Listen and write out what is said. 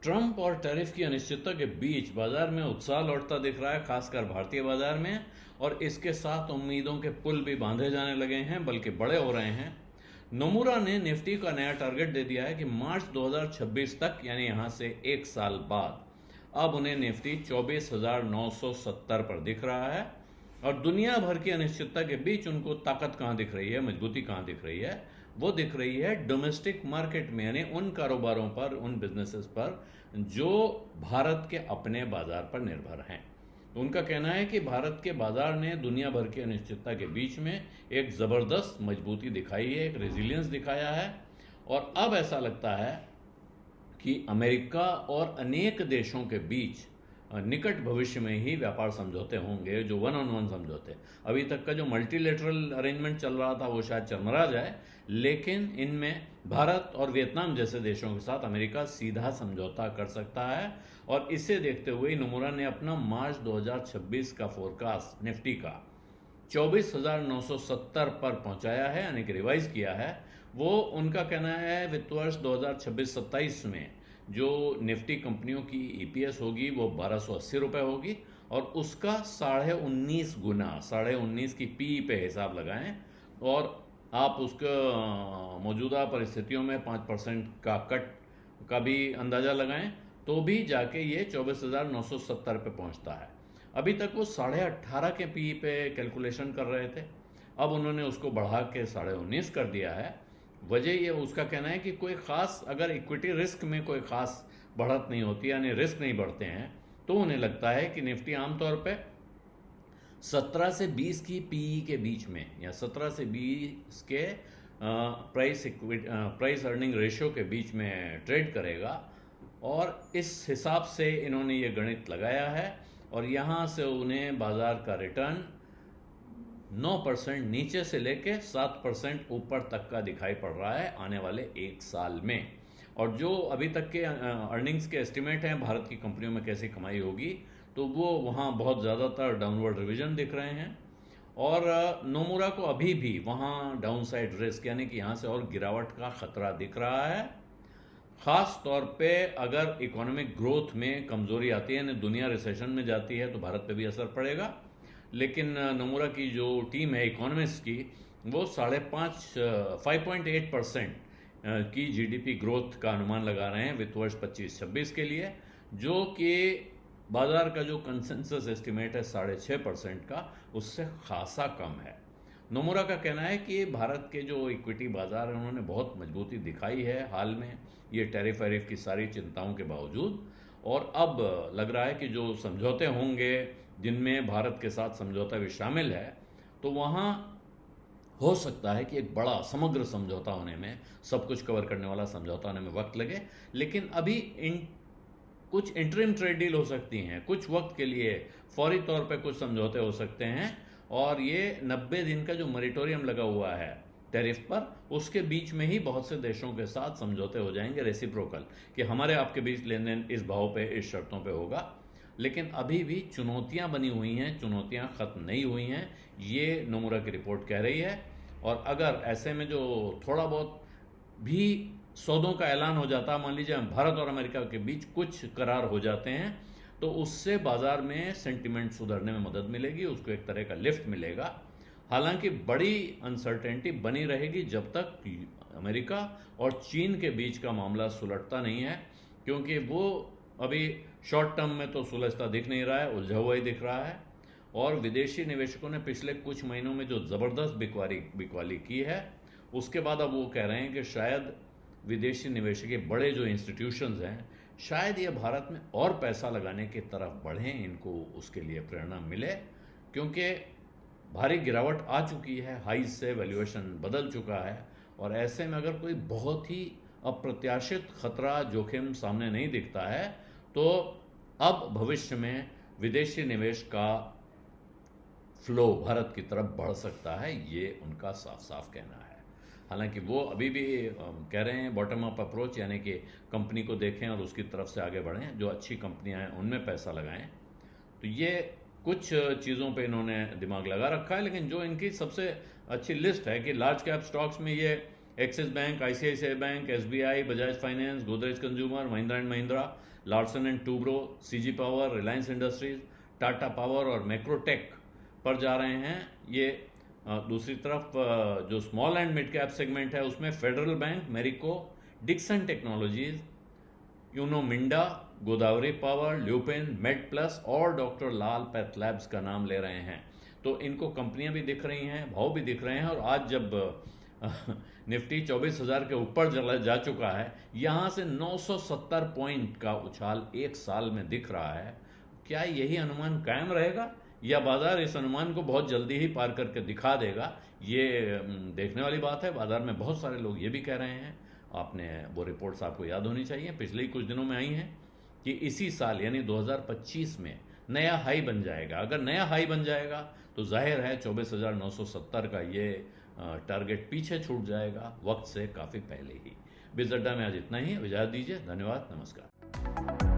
Trump और tariff की अनिश्चितता के बीच बाजार में उत्साह लौटता दिख रहा है, खासकर भारतीय बाजार में। और इसके साथ उम्मीदों के पुल भी बांधे जाने लगे हैं, बल्कि बड़े हो रहे हैं। नोमुरा ने निफ्टी का नया टारगेट दे दिया है कि मार्च 2026 तक, यानी यहां से एक साल बाद, अब उन्हें निफ्टी 24,970 पर दिख रहा है। और दुनिया भर की अनिश्चितता के बीच उनको ताकत कहां दिख रही है, मजबूती कहां दिख रही है? वो दिख रही है डोमेस्टिक मार्केट में, यानी उन कारोबारों पर, उन बिजनेसेस पर जो भारत के अपने बाजार पर निर्भर हैं। तो उनका कहना है कि भारत के बाजार ने दुनिया भर की अनिश्चितता के बीच में एक ज़बरदस्त मजबूती दिखाई है, एक रेजिलियंस दिखाया है। और अब ऐसा लगता है कि अमेरिका और अनेक देशों के बीच निकट भविष्य में ही व्यापार समझौते होंगे, जो वन ऑन वन समझौते। अभी तक का जो मल्टीलेटरल अरेंजमेंट चल रहा था वो शायद चरमरा जाए, लेकिन इनमें भारत और वियतनाम जैसे देशों के साथ अमेरिका सीधा समझौता कर सकता है। और इसे देखते हुए नोमुरा ने अपना मार्च 2026 का फोरकास्ट निफ्टी का 24,970 पर पहुंचाया है, यानी कि रिवाइज किया है। वो उनका कहना है वित्त वर्ष 2026-27 में जो निफ्टी कंपनियों की ईपीएस होगी वो 1280 रुपये होगी, और उसका 19.5 गुना, 19.5 की पी पे हिसाब लगाएं, और आप उसका मौजूदा परिस्थितियों में 5% का कट का भी अंदाज़ा लगाएं, तो भी जाके ये 24,970 पे पहुंचता है। अभी तक वो 18.5 के पी पे कैलकुलेशन कर रहे थे, अब उन्होंने उसको बढ़ा के 19.5 कर दिया है। वजह ये उसका कहना है कि कोई ख़ास, अगर इक्विटी रिस्क में कोई ख़ास बढ़त नहीं होती, यानी रिस्क नहीं बढ़ते हैं, तो उन्हें लगता है कि निफ्टी आमतौर पे 17 से 20 की पीई के बीच में, या 17 से 20 के प्राइस अर्निंग रेशियो के बीच में ट्रेड करेगा। और इस हिसाब से इन्होंने ये गणित लगाया है, और यहाँ से उन्हें बाजार का रिटर्न 9% नीचे से लेके 7% ऊपर तक का दिखाई पड़ रहा है आने वाले एक साल में। और जो अभी तक के अर्निंग्स के एस्टिमेट हैं भारत की कंपनियों में कैसी कमाई होगी, तो वो वहाँ बहुत ज़्यादातर डाउनवर्ड रिवीजन दिख रहे हैं। और नोमुरा को अभी भी वहाँ डाउनसाइड रिस्क, यानी कि यहाँ से और गिरावट का खतरा दिख रहा है। ख़ास तौर पे अगर इकोनॉमिक ग्रोथ में कमज़ोरी आती है, यानी दुनिया रिसेशन में जाती है, तो भारत पे भी असर पड़ेगा। लेकिन नोमुरा की जो टीम है इकोनॉमिस्ट की, वो 5.8% की जीडीपी ग्रोथ का अनुमान लगा रहे हैं वित्त वर्ष 25-26 के लिए, जो कि बाजार का जो कंसेंसस एस्टिमेट है 6.5% का, उससे खासा कम है। नोमुरा का कहना है कि भारत के जो इक्विटी बाजार हैं उन्होंने बहुत मजबूती दिखाई है हाल में, ये टैरिफ वैरिफ की सारी चिंताओं के बावजूद। और अब लग रहा है कि जो समझौते होंगे, जिनमें भारत के साथ समझौता भी शामिल है, तो वहाँ हो सकता है कि एक बड़ा समग्र समझौता होने में, सब कुछ कवर करने वाला समझौता होने में वक्त लगे। लेकिन अभी कुछ इंटरिम ट्रेड डील हो सकती हैं, कुछ वक्त के लिए फौरी तौर पे कुछ समझौते हो सकते हैं। और ये 90 दिन का जो मॉरिटोरियम लगा हुआ है टैरिफ पर, उसके बीच में ही बहुत से देशों के साथ समझौते हो जाएंगे रेसिप्रोकल, कि हमारे आपके बीच लेन देन इस भाव पे, इस शर्तों पे होगा। लेकिन अभी भी चुनौतियां बनी हुई हैं, चुनौतियां ख़त्म नहीं हुई हैं, ये नोमुरा की रिपोर्ट कह रही है। और अगर ऐसे में जो थोड़ा बहुत भी सौदों का ऐलान हो जाता, मान लीजिए भारत और अमेरिका के बीच कुछ करार हो जाते हैं, तो उससे बाजार में सेंटिमेंट सुधरने में मदद मिलेगी, उसको एक तरह का लिफ्ट मिलेगा। हालांकि बड़ी अनसर्टेनिटी बनी रहेगी जब तक अमेरिका और चीन के बीच का मामला सुलझता नहीं है, क्योंकि वो अभी शॉर्ट टर्म में तो सुलझता दिख नहीं रहा है, उलझा हुआ ही दिख रहा है। और विदेशी निवेशकों ने पिछले कुछ महीनों में जो ज़बरदस्त बिकवाली की है, उसके बाद अब वो कह रहे हैं कि शायद विदेशी निवेशक के बड़े जो इंस्टीट्यूशंस हैं, शायद ये भारत में और पैसा लगाने की तरफ बढ़ें, इनको उसके लिए प्रेरणा मिले, क्योंकि भारी गिरावट आ चुकी है, हाई से वैल्यूएशन बदल चुका है। और ऐसे में अगर कोई बहुत ही अप्रत्याशित खतरा, जोखिम सामने नहीं दिखता है, तो अब भविष्य में विदेशी निवेश का फ्लो भारत की तरफ बढ़ सकता है, ये उनका साफ साफ कहना है। हालांकि वो अभी भी कह रहे हैं बॉटम अप अप्रोच, यानी कि कंपनी को देखें और उसकी तरफ से आगे बढ़ें, जो अच्छी कंपनियां हैं उनमें पैसा लगाएं। तो ये कुछ चीज़ों पे इन्होंने दिमाग लगा रखा है। लेकिन जो इनकी सबसे अच्छी लिस्ट है कि लार्ज कैप स्टॉक्स में ये axis bank, ICICI bank, SBI, Bajaj finance, Godrej consumer, Mahindra and Mahindra, Larsen and Toubro, CG power, Reliance industries, Tata power और मैक्रोटेक पर जा रहे हैं। ये दूसरी तरफ जो small and mid cap segment है उसमें Federal Bank, Marico, Dixon Technologies, Uno Minda, Godavari Power, Lupin, Med Plus और डॉक्टर लाल पैथलैब्स का नाम ले रहे हैं। तो इनको कंपनियां भी दिख रही हैं, भाव भी दिख रहे हैं। और आज जब निफ्टी 24,000 के ऊपर जा चुका है, यहाँ से 970 पॉइंट का उछाल एक साल में दिख रहा है। क्या यही अनुमान कायम रहेगा या बाजार इस अनुमान को बहुत जल्दी ही पार करके दिखा देगा? ये देखने वाली बात है। बाजार में बहुत सारे लोग ये भी कह रहे हैं, आपने वो रिपोर्ट्स आपको याद होनी चाहिए, पिछले ही कुछ दिनों में आई हैं, कि इसी साल यानी 2025 में नया हाई बन जाएगा। अगर नया हाई बन जाएगा तो जाहिर है 24,970 का ये टारगेट पीछे छूट जाएगा वक्त से काफ़ी पहले ही। बिज़ अड्डा में आज इतना ही। इजाज़त दीजिए। धन्यवाद। नमस्कार।